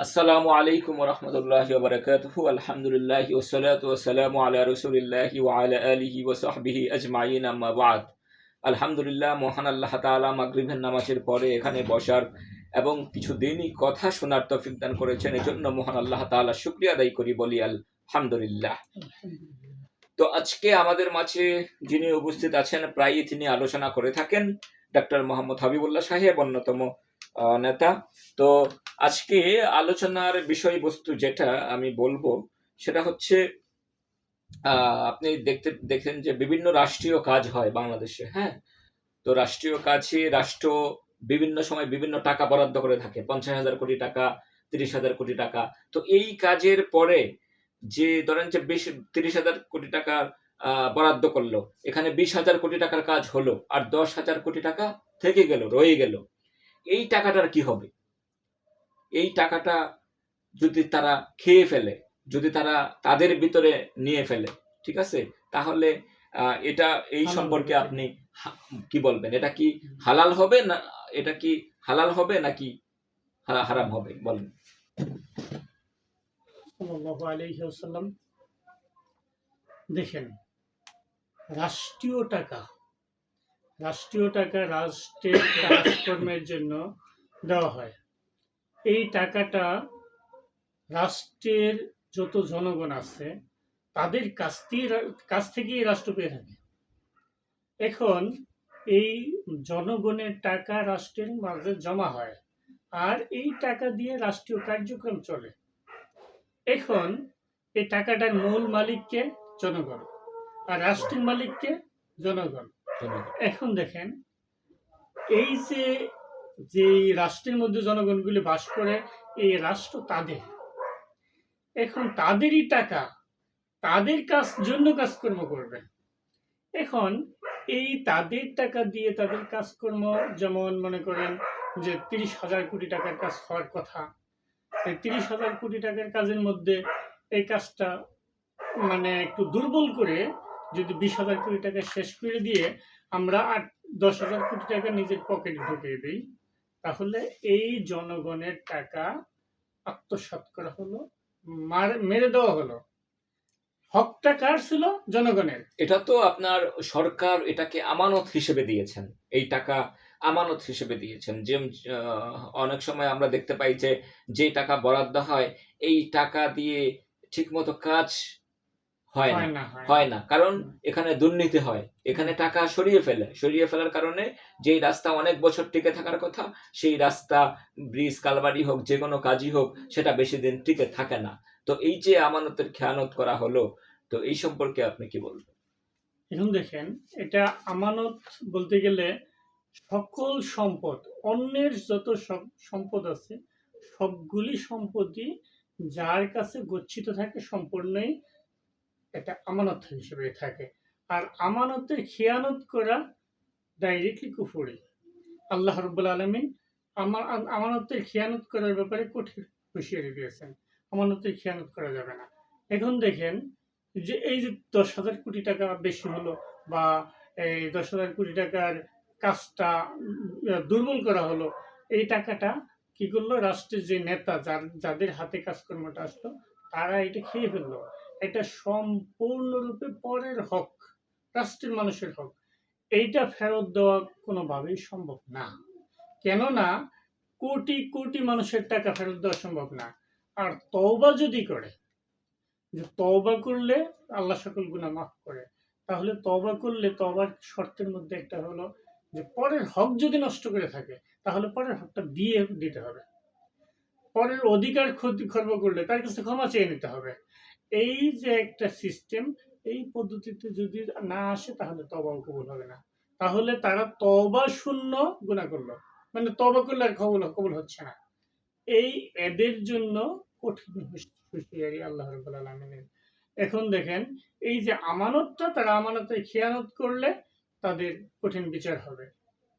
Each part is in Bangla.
আসসালামু আলাইকুম ওয়া রাহমাতুল্লাহি ওয়া বারাকাতুহু। আলহামদুলিল্লাহি ওয়াসসালাতু ওয়াসসালামু আলা রাসূলিল্লাহি ওয়া আলা আলিহি ওয়া সাহবিহি আজমাইন, আম্মা বা'দ। আলহামদুলিল্লাহ, মহান আল্লাহ তাআলা মাগরিবের নামাজের পরে এখানে বসার এবং কিছু দিনই কথা শোনার তৌফিক দান করেছেন। এজন্য মহান আল্লাহ তাআলা শুকরিয়া আদায় করি, বলি আলহামদুলিল্লাহ। তো আজকে আমাদের মাঝে যিনি উপস্থিত আছেন, প্রায়ই তিনি আলোচনা করে থাকেন, ডক্টর মোহাম্মদ হাবিবুল্লাহ সাহেব, অন্যতম নেতা। তো আজকে আলোচনার বিষয়বস্তু যেটা আমি বলবো সেটা হচ্ছে, আপনি দেখেন যে বিভিন্ন রাষ্ট্রীয় কাজ হয় বাংলাদেশে। হ্যাঁ, তো রাষ্ট্রীয় কাজে রাষ্ট্র বিভিন্ন সময় বিভিন্ন টাকা বরাদ্দ করে থাকে, 50,000 কোটি টাকা, 30,000 কোটি টাকা। তো এই কাজের পরে যে ধরেন যে 30,000 কোটি টাকা বরাদ্দ করলো, এখানে 20,000 কোটি টাকার কাজ হলো, আর 10,000 কোটি টাকা থেকে গেল, রয়ে গেল। এই টাকাটার কি হবে? এই টাকাটা যদি তারা খেয়ে ফেলে, যদি তারা তাদের ভিতরে নিয়ে ফেলে, ঠিক আছে, তাহলে এটা এই সম্পর্কে আপনি কি বলবেন? এটা কি হালাল হবে না, এটা কি হালাল হবে নাকি হারাম হবে, বলেন। সাল্লাল্লাহু আলাইহি ওয়াসাল্লাম, দেখেন, রাষ্ট্রীয় টাকা রাষ্ট্রের কাজকর্মের জন্য দেওয়া হয়। এই টাকাটা রাষ্ট্রের যত জনগণ আছে তাদের কাছ থেকেই রাষ্ট্র পেয়ে থাকে। এখন এই জনগণের টাকা রাষ্ট্রের মাঝে জমা হয়, আর এই টাকা দিয়ে রাষ্ট্রীয় কার্যক্রম চলে। এখন এই টাকাটার মূল মালিককে? জনগণ। আর রাষ্ট্রের মালিককে? জনগণ। এখন দেখেন, এই যে রাষ্ট্রের মধ্যে জনগণগুলি বাস করে, এই রাষ্ট্র তাদের। এখন তাদেরই টাকা, তাদের জন্য কাজকর্ম করবে। এখন এই তাদের টাকা দিয়ে তাদের কাজকর্ম, যেমন মনে করেন যে 30,000 কোটি টাকার কাজ হওয়ার কথা, এই 30,000 কোটি টাকার কাজের মধ্যে এই কাজটা মানে একটু দুর্বল করে যদি 20,000 কোটি টাকা শেষ করে দিয়ে আমরা 10,000 কোটি টাকা নিজের পকেটে ঢুকিয়ে দিই, তাহলে এই জনগণের টাকা আত্মসাৎ করা হলো, মেরে দেওয়া হলো। হকটা কার ছিল? জনগণের। এটা তো আপনার সরকার এটাকে আমানত হিসেবে দিয়েছেন, এই টাকা আমানত হিসেবে দিয়েছেন। যে অনেক সময় আমরা দেখতে পাই যে টাকা বরাদ্দ হয়, এই টাকা দিয়ে ঠিকমতো কাজ হয় না, কারণ এখানে দুর্নীতি হয়, এখানে টাকা সরিয়ে ফেলার কারণে যেই রাস্তা অনেক বছর টিকে থাকার কথা, সেই রাস্তা, ব্রিজ, কালবাড়ি হোক, যে কোনো কাজই হোক, সেটা বেশি দিন টিকে থাকে না। তো এই যে আমানতের খেয়ানত করা হলো, তো এই সম্পর্কে আপনি কি বলবেন? এখন দেখেন, এটা আমানত বলতে গেলে সকল সম্পদ, অন্যের যত সম্পদ আছে সবগুলি সম্পদই যার কাছে গচ্ছিত থাকে সম্পূর্ণই এটা আমানত হিসেবে থাকে। আর আমানতের খেয়ানত করা ডাইরেক্টলি কুফরি। আল্লাহ রাব্বুল আলামিন আমানতের খেয়ানত করার ব্যাপারে কঠিন হুঁশিয়ারি দিয়েছেন। আমানতের খেয়ানত করা যাবে না। এখন দেখেন যে এই যে 10,000 কোটি টাকা বেশি হলো, বা এই 10,000 কোটি টাকার কাজটা দুর্বল করা হলো, এই টাকাটা কি করলো? রাষ্ট্রের যে নেতা, যাদের হাতে কাজকর্মটা আসলো, তারা এটা খেয়ে ফেললো। এটা সম্পূর্ণরূপে পরের হক, রাষ্ট্রের মানুষের হক। এইটা ফেরত দেওয়া কোনোভাবেই সম্ভব না। কেননা কোটি কোটি মানুষের টাকা ফেরত দেওয়া সম্ভব না। আর তওবা যদি করে, যে তওবা করলে আল্লাহ সকল গুনাহ মাফ করে, তাহলে তওবা করলে, তওবার শর্তের মধ্যে একটা হলো যে পরের হক যদি নষ্ট করে থাকে, তাহলে পরের হকটা দিয়ে দিতে হবে। পরের অধিকার খর্ব করলে তার কাছে ক্ষমা চেয়ে নিতে হবে। এই যে একটা সিস্টেম, এই পদ্ধতিতে যদি না আসে, তাহলে তওবাও কবুল হবে না। তাহলে তারা তওবা শূন্য গুনাহ করলো, মানে তওবা করলে আর কবুল হচ্ছে না। এই এদের জন্য কঠিন হুঁশিয়ারি আল্লাহ রাব্বুল আলামিনের। এখন দেখেন, এই যে আমানতটা, তারা আমানতের খেয়ানত করলে তাদের কঠিন বিচার হবে।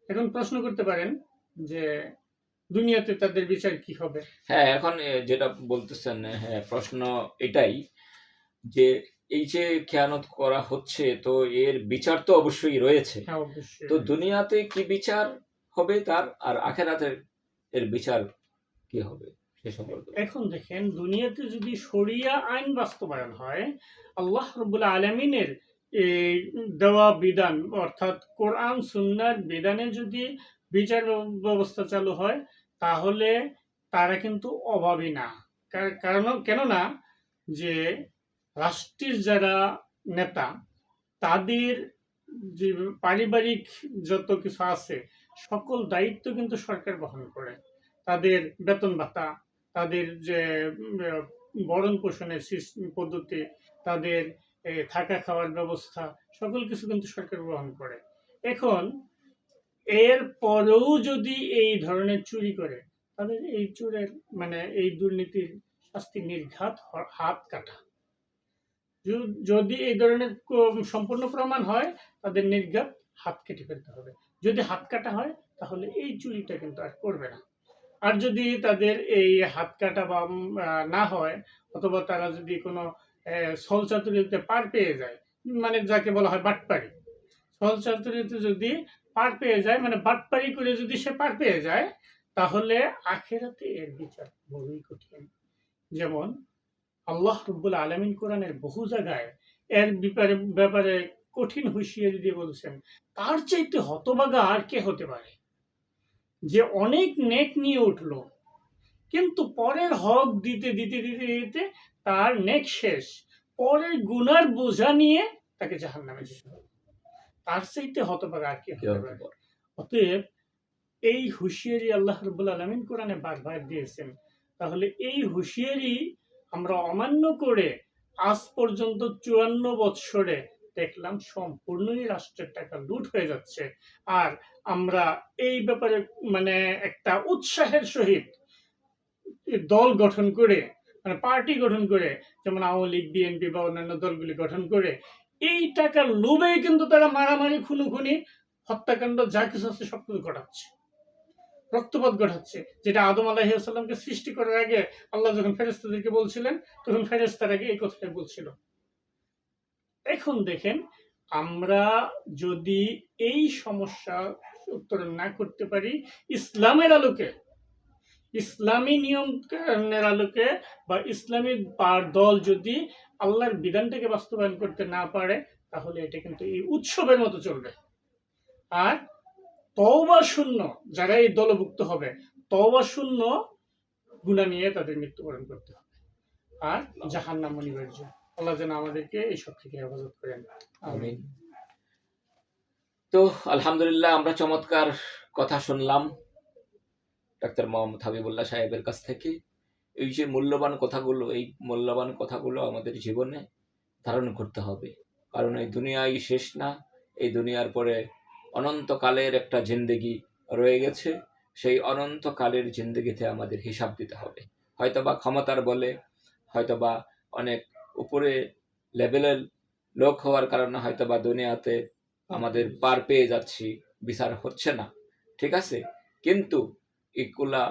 এখন প্রশ্ন করতে পারেন যে দুনিয়াতে তাদের বিচার কি হবে? হ্যাঁ, এখন যেটা বলতেছেন, হ্যাঁ, প্রশ্ন এটাই যে এই যে খেয়ানত করা হচ্ছে, তো এর বিচার তো অবশ্যই রয়েছে। হ্যাঁ, অবশ্যই। তো দুনিয়াতে কি বিচার হবে তার, আর আখেরাতের এর বিচার কি হবে সে সম্পর্কে। এখন দেখেন, দুনিয়াতে যদি শরিয়া আইন বাস্তবায়ন হয়, আল্লাহ রাব্বুল আলামিনের এই দেওয়া বিধান অর্থাৎ কোরআন সুন্নাহর বিধানে যদি বিচার ব্যবস্থা চালু হয়, তাহলে তারা কিন্তু অভাবী না। কারণ কেননা যে রাষ্ট্রের যারা নেতা, তাদের যে পারিবারিক যত কিছু আছে, সকল দায়িত্ব কিন্তু সরকার বহন করে। তাদের বেতন ভাতা, তাদের যে ভরণ পোষণের পদ্ধতি, তাদের থাকা খাওয়ার ব্যবস্থা, সকল কিছু কিন্তু সরকার গ্রহণ করে। এখন এর পরেও যদি এই ধরনের চুরি করে, তাদের এই চোরের মানে এই দুর্নীতির শাস্তি নির্ঘাত হাত কাটা। যদি এই ধরনের সম্পূর্ণ প্রমাণ হয়, তাদের নির্ঘাত হাত কেটে ফেলতে হবে। যদি হাত কাটা হয়, তাহলে এই চুরিটা কিন্তু আর করবে না। আর যদি তাদের এই হাত কাটা বা না হয়, অথবা তারা যদি কোনো ছল চাতুরিতে পার পেয়ে যায়, মানে যাকে বলা হয় বাটপারি, ছল চাতুরিতে যদি পার পেয়ে যায়, মানে বাটপারি করে যদি সে পার পেয়ে যায়, তাহলে আখেরাতে এর বিচার বড়ই কঠিন। যেমন আল্লাহ রাব্বুল আলামিন কোরআনের বহু জায়গায় এর ব্যাপারে কঠিন হুঁশিয়ারি দিয়ে বলছেন, তার চাইতে হতভাগা আর কে হতে পারে, যে অনেক নেক নিয়ে উঠলো, কিন্তু পরের হক দিতে দিতে দিতে দিতে তার নেক শেষ, পরের গুনার বোঝা নিয়ে তাকে জাহান্নামে যেতে হবে। তার চাইতে হতভাগা আর কে হতে পারে। অতএব এই হুঁশিয়ারি আল্লাহ রাব্বুল আলামিন কোরআনে বারবার দিয়েছেন। তাহলে এই হুঁশিয়ারি আমরা অমান্য করে আজ পর্যন্ত 54 বৎসরে দেখলাম সম্পূর্ণই রাষ্ট্রের টাকা লুট হয়ে যাচ্ছে। আর আমরা এই ব্যাপারে মানে একটা উৎসাহের সহিত দল গঠন করে, মানে পার্টি গঠন করে, যেমন আওয়ামী লীগ, বিএনপি বা অন্যান্য দলগুলি গঠন করে, এই টাকার লোভেই কিন্তু তারা মারামারি, খুনোখুনি, হত্যাকাণ্ড যা কিছু আছে সবকিছু ঘটাচ্ছে, রক্তপাত ঘটাচ্ছে। যেটা আদম আলাইহিস সালামকে সৃষ্টি করার আগে আল্লাহ যখন ফেরেশতাদেরকে বলছিলেন, তখন ফেরেশতারা আগে এই কথাটাই বলছিল। এখন দেখেন, আমরা যদি এই সমস্যা উত্তরণ না করতে পারি ইসলামের আলোকে, ইসলামী নিয়মের আলোকে, বা ইসলামী দল যদি আল্লাহর বিধানটাকে বাস্তবায়ন করতে না পারে, তাহলে এটা কিন্তু এই উৎসবের মতো চলবে। আর তওবা শূন্য যারা এই দলভুক্ত হবে, তওবা শূন্য গুনাহ নিয়ে তাদের মৃত্যুবরণ করতে হবে, আর জাহান্নাম অনিবার্য। আল্লাহ যেন আমাদেরকে এইসব থেকে হেফাজত করেন, আমিন। তো আলহামদুলিল্লাহ, আমরা চমৎকার কথা শুনলাম ডাক্তার মোহাম্মদ হাবিবুল্লাহ সাহেবের কাছ থেকে। এই যে মূল্যবান কথাগুলো, এই মূল্যবান কথাগুলো আমাদের জীবনে ধারণ করতে হবে, কারণ এই দুনিয়াই শেষ না। এই দুনিয়ার পরে অনন্তকালের একটা জিন্দেগি রয়ে গেছে। সেই অনন্তকালের জিন্দেগিতে আমাদের হিসাব দিতে হবে। হয়তোবা ক্ষমতার বলে, হয়তোবা অনেক উপরে লেভেলের লোক হওয়ার কারণে হয়তোবা দুনিয়াতে আমাদের পার পেয়ে যাচ্ছি, বিচার হচ্ছে না, ঠিক আছে, কিন্তু এগুলা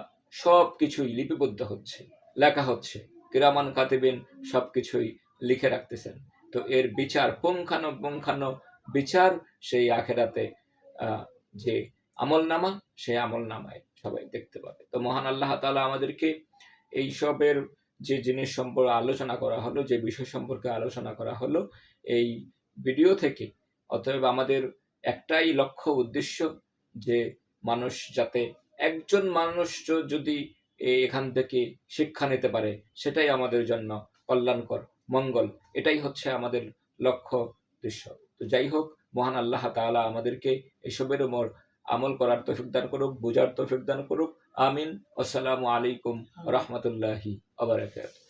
সব কিছুই লিপিবদ্ধ হচ্ছে, লেখা হচ্ছে, কিরামান কাতিবিন সব কিছুই লিখে রাখতেছেন। তো এর বিচার, পুঙ্খানুপুঙ্খানু বিচার সেই আখেরাতে যে আমলনামা, সেই আমলনামায় সবাই দেখতে পাবে। তো মহান আল্লাহ তাআলা আমাদেরকে এই সবের যে জিনিস সম্পর্কে আলোচনা করা হলো, যে বিষয় সম্পর্কে আলোচনা করা হলো এই ভিডিও থেকে, অতএব আমাদের একটাই লক্ষ্য উদ্দেশ্য, যে মানুষ যাতে একজন মানুষ যদি এখান থেকে শিক্ষা নিতে পারে, সেটাই আমাদের জন্য কল্যাণকর, মঙ্গল, এটাই হচ্ছে আমাদের লক্ষ্য উদ্দেশ্য। তো যাই হোক, মহান আল্লাহ তাআলা আমাদেরকে এসবের উপর আমল করার তৌফিক দান করুক, বোঝার তৌফিক দান করুক, আমিন। আসসালামু আলাইকুম ওয়া রাহমাতুল্লাহি ওয়া বারাকাতুহু।